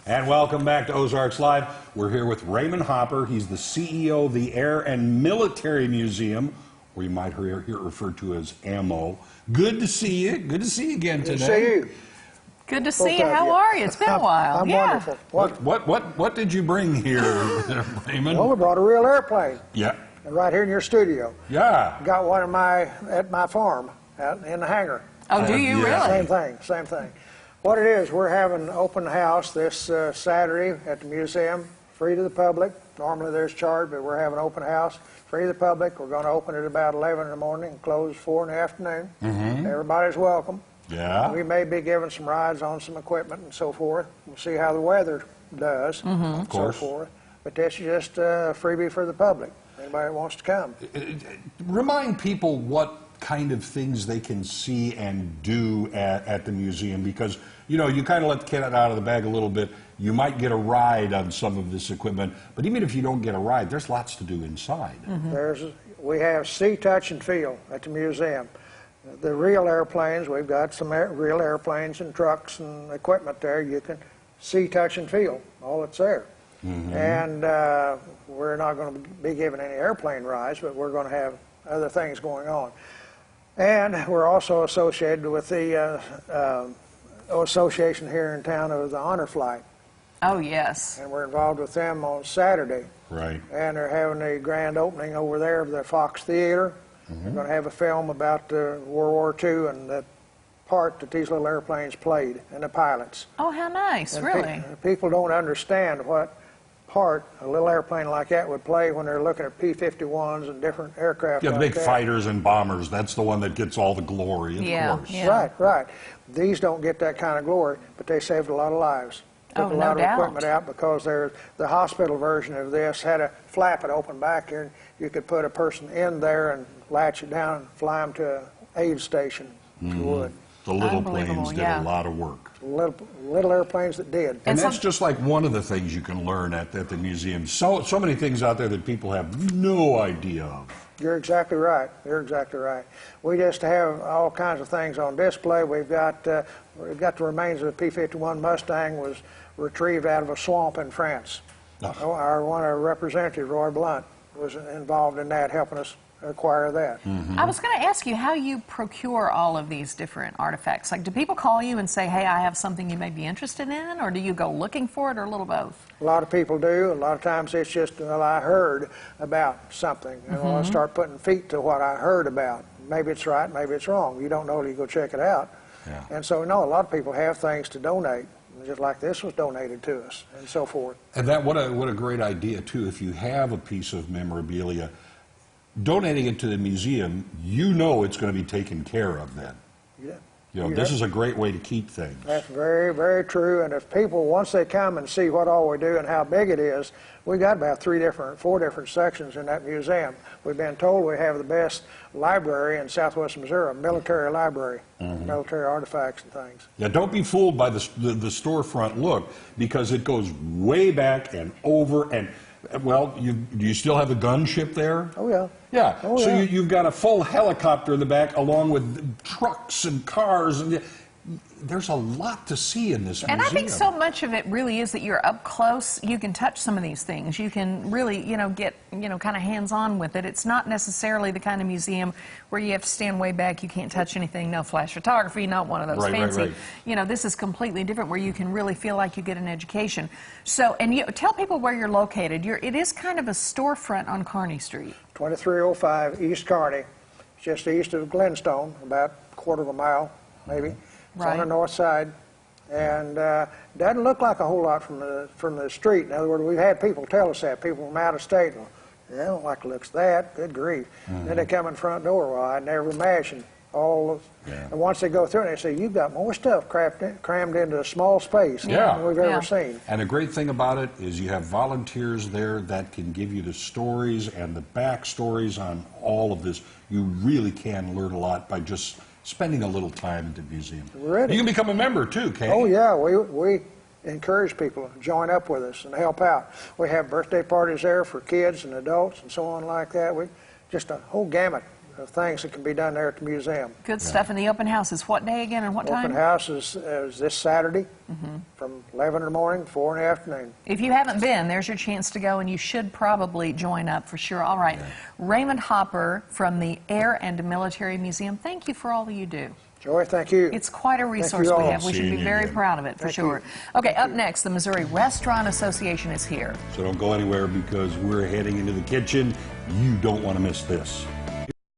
And welcome back to Ozarks Live. We're here with Raymond Hopper. He's the CEO of the Air and Military Museum, or you might hear it referred to as AMMO. Good to see you. Good to see you again today. Good to see you. Good to see you. How are you? It's been a while. I'm wonderful. What did you bring here, Raymond? Well, we brought a real airplane. Yeah. Right here in your studio. Yeah. Got one at my farm out in the hangar. Oh, do you really? Same thing. What it is, we're having an open house this Saturday at the museum, free to the public. Normally there's charge, but we're having an open house, free to the public. We're going to open it about 11 in the morning and close 4 in the afternoon. Mm-hmm. Everybody's welcome. Yeah. We may be giving some rides on some equipment and so forth. We'll see how the weather does, of course. So forth. But that's just a freebie for the public. Anybody that wants to come. Remind people what kind of things they can see and do at the museum, because you know, you kind of let the cat out of the bag a little bit. You might get a ride on some of this equipment, but even if you don't get a ride, there's lots to do inside. Mm-hmm. We have see, touch, and feel at the museum. The real airplanes, we've got some real airplanes and trucks and equipment there. You can see, touch, and feel all that's there. Mm-hmm. And we're not going to be giving any airplane rides, but we're going to have other things going on. And we're also associated with the association here in town of the Honor Flight. Oh, yes. And we're involved with them on Saturday. Right. And they're having a grand opening over there of the Fox Theater. Mm-hmm. We're going to have a film about World War II and the part that these little airplanes played and the pilots. Oh, how nice, and really. People don't understand what part a little airplane like that would play when they're looking at P-51s and different aircraft. Yeah, the like big fighters and bombers, that's the one that gets all the glory, of course. Yeah. Right. These don't get that kind of glory, but they saved a lot of lives. Took a lot of equipment out because the hospital version of this had a flap that opened back here, and you could put a person in there and latch it down and fly them to an aid station if you would. The little planes did a lot of work. Little airplanes that did. And that's just like one of the things you can learn at the museum. So many things out there that people have no idea of. You're exactly right. You're exactly right. We just have all kinds of things on display. We've got the remains of the P-51 Mustang was retrieved out of a swamp in France. One of our representatives, Roy Blunt, was involved in that, helping us acquire that. Mm-hmm. I was going to ask you how you procure all of these different artifacts. Like, do people call you and say, hey, I have something you may be interested in, or do you go looking for it, or a little both? A lot of people do. A lot of times it's just, well, I heard about something. And I start putting feet to what I heard about. Maybe it's right, maybe it's wrong. You don't know till you go check it out. Yeah. And so, no, a lot of people have things to donate, just like this was donated to us, and so forth. And that, what a great idea, too. If you have a piece of memorabilia, donating it to the museum, you know it's going to be taken care of then. Yeah. You know, this is a great way to keep things. That's very, very true. And if people, once they come and see what all we do and how big it is, we got about 4 different sections in that museum. We've been told we have the best library in southwest Missouri, a military library, military artifacts and things. Yeah, don't be fooled by the storefront look, because it goes way back and over and, well, do you still have a gunship there? Oh, yeah. Yeah, oh, so yeah. You've got a full helicopter in the back along with trucks and cars, and there's a lot to see in this museum. And I think so much of it really is that you're up close. You can touch some of these things. You can really, get, kind of hands-on with it. It's not necessarily the kind of museum where you have to stand way back, you can't touch anything, no flash photography, not one of those fancy. Right. This is completely different where you can really feel like you get an education. So, and you tell people where you're located. It is kind of a storefront on Kearney Street. 2305 East Kearney, just east of Glenstone, about a quarter of a mile, maybe. It's on the north side, and doesn't look like a whole lot from the street. In other words, we've had people tell us that, people from out of state. Well, I don't like the looks of that, good grief. Then they come in the front door. Well, I never imagined all of, and once they go through it, they say, you've got more stuff crammed into a small space than we've ever seen. And the great thing about it is you have volunteers there that can give you the stories and the back stories on all of this. You really can learn a lot by just spending a little time at the museum. You can become a member too, Kay. Oh yeah, we encourage people to join up with us and help out. We have birthday parties there for kids and adults and so on like that. Just a whole gamut of things that can be done there at the museum. Good stuff. And the open house is what day again and what time? Open house is this Saturday from 11 in the morning to 4 in the afternoon. If you haven't been, there's your chance to go, and you should probably join up for sure. All right. Raymond Hopper from the Air and Military Museum, thank you for all that you do. Joy, thank you. It's quite a resource you we all. have. We should Seeing be you very again. proud of it, for Thank sure. you. Okay, up next, the Missouri Restaurant Association is here. So don't go anywhere because we're heading into the kitchen. You don't want to miss this.